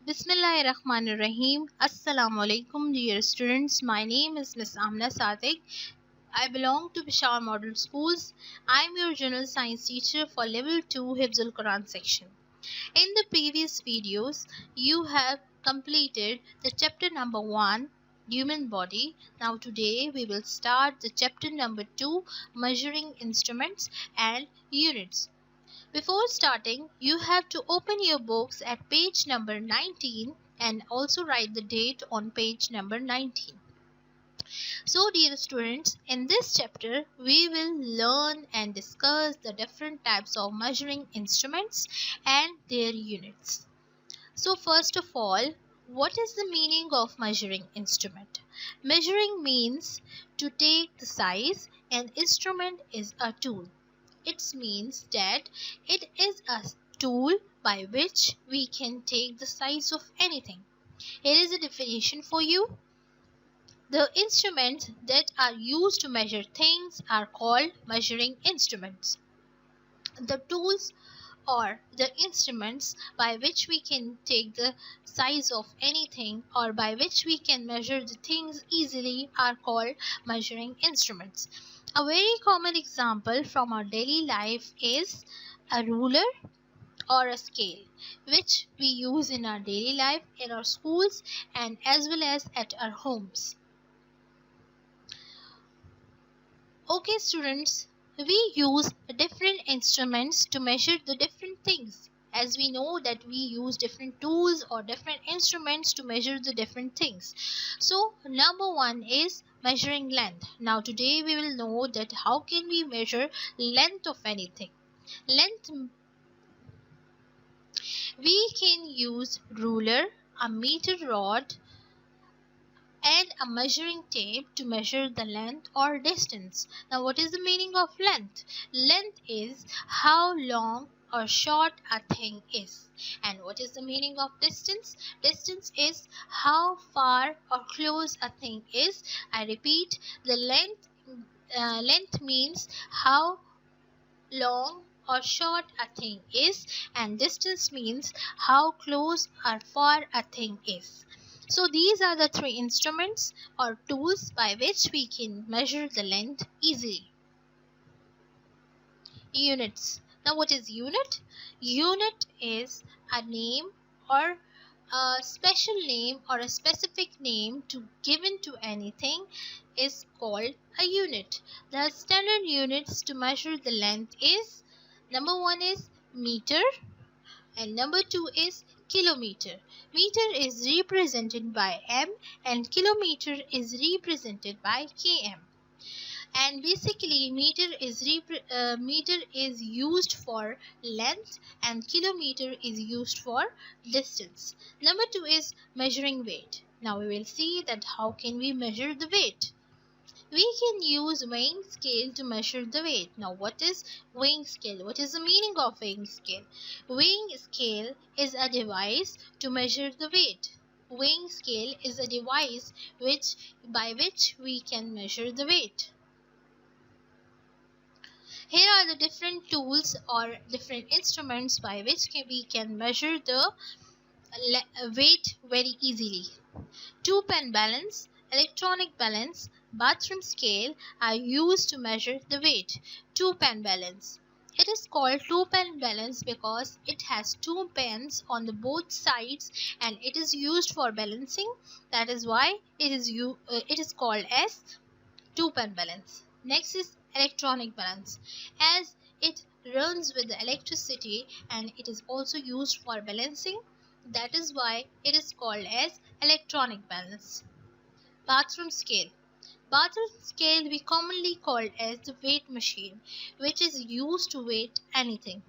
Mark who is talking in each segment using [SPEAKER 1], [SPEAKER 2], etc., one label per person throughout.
[SPEAKER 1] Bismillahirrahmanirrahim. Assalamu alaikum, dear students. My name is Miss Amna Sadiq. I belong to Peshawar Model Schools. I am your general science teacher for level 2 Hifzul Quran section. In the previous videos, you have completed the chapter number 1, human body. Now today we will start the chapter number 2, measuring instruments and units. Before starting, you have to open your books at page number 19 and also write the date on page number 19. So, dear students, in this chapter, we will learn and discuss the different types of measuring instruments and their units. So, first of all, what is the meaning of measuring instrument? Measuring means to take the size, and instrument is a tool. It means that it is a tool by which we can take the size of anything. Here is a definition for you. The instruments that are used to measure things are called measuring instruments. The tools or the instruments by which we can take the size of anything or by which we can measure the things easily are called measuring instruments. A very common example from our daily life is a ruler or a scale, which we use in our daily life, in our schools, and as well as at our homes. Okay, students, we use different instruments to measure the different things. As we know that we use different tools or different instruments to measure the different things. So, number one is measuring length. Now, today we will know that how can we measure length of anything. Length, we can use ruler, a meter rod, and a measuring tape to measure the length or distance. Now, what is the meaning of length? Length is how long or short a thing is. And what is the meaning of distance? Distance is how far or close a thing is. I repeat, the length means how long or short a thing is, and distance means how close or far a thing is. So these are the three instruments or tools by which we can measure the length easily. Units. Now, what is unit? Unit is a name or a special name or a specific name given to anything is called a unit. The standard units to measure the length is, number one is meter, and number two is kilometer. Meter is represented by m and kilometer is represented by km. And basically meter is used for length and kilometer is used for distance. Number two is measuring weight. Now we will see that how can we measure the weight. We can use weighing scale to measure the weight. Now, what is weighing scale? What is the meaning of weighing scale? Weighing scale is a device to measure the weight. Weighing scale is a device by which we can measure the weight. Here are the different tools or different instruments by which we can measure the weight very easily. Two-pen balance, electronic balance, bathroom scale are used to measure the weight. Two-pen balance. It is called two-pen balance because it has two pens on the both sides and it is used for balancing. That is why it is called as two-pen balance. Next is electronic balance, as it runs with the electricity and it is also used for balancing. That is why it is called as electronic balance. Bathroom scale. Bathroom scale we commonly call as the weight machine, which is used to weigh anything.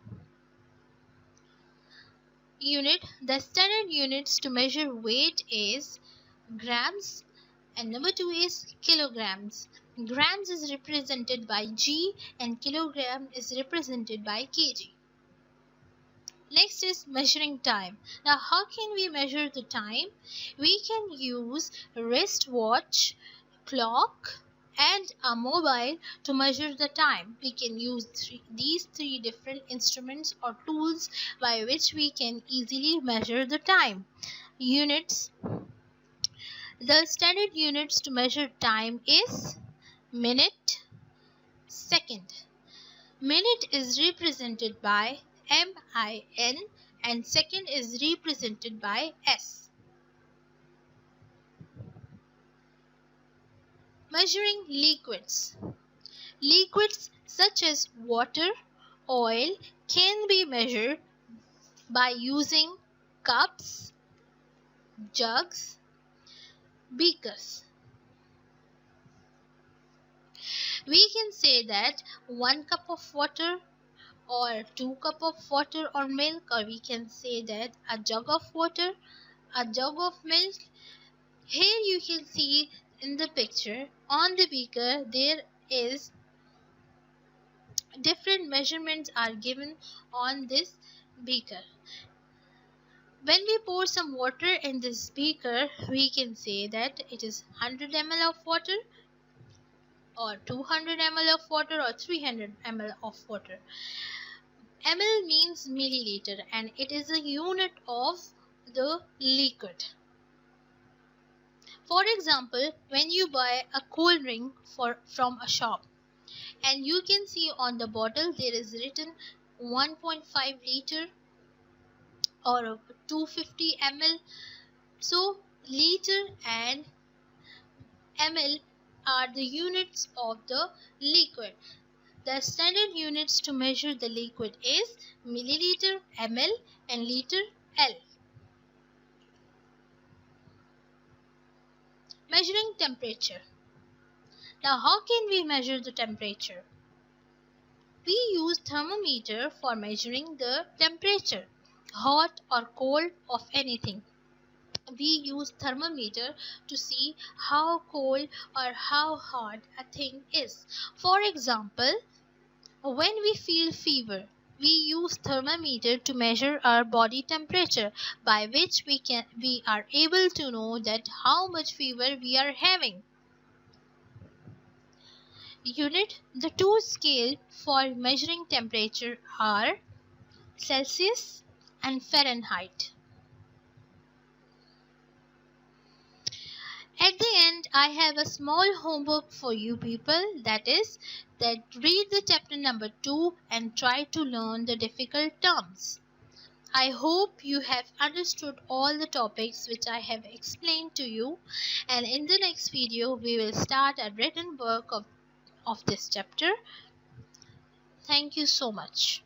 [SPEAKER 1] Unit. The standard units to measure weight is grams and number two is kilograms. Grams is represented by G and kilogram is represented by kg. Next is measuring time. Now, how can we measure the time? We can use wristwatch, clock, and a mobile to measure the time. We can use these three different instruments or tools by which we can easily measure the time. units. The standard units to measure time is minute, second. Minute is represented by MIN and second is represented by S. Measuring liquids. Liquids such as water, oil can be measured by using cups, jugs, beakers. We can say that 1 cup of water or 2 cup of water or milk, or we can say that a jug of water, a jug of milk. Here you can see in the picture on the beaker there is different measurements are given on this beaker. When we pour some water in this beaker, we can say that it is 100 ml of water or 200 ml of water or 300 ml of water. Ml means milliliter and it is a unit of the liquid. For example, when you buy a cold drink from a shop and you can see on the bottle there is written 1.5 liter or 250 ml. So liter and ml are the units of the liquid. The standard units to measure the liquid is milliliter, ml and liter, L. Measuring temperature. Now how can we measure the temperature? We use thermometer for measuring the temperature, hot or cold of anything. We use thermometer to see how cold or how hot a thing is. For example, when we feel fever, we use thermometer to measure our body temperature, by which we are able to know that how much fever we are having. Unit. The two scale for measuring temperature are Celsius and Fahrenheit. At the end, I have a small homework for you people, that is that read the chapter number 2 and try to learn the difficult terms. I hope you have understood all the topics which I have explained to you, and in the next video we will start a written work of this chapter. Thank you so much.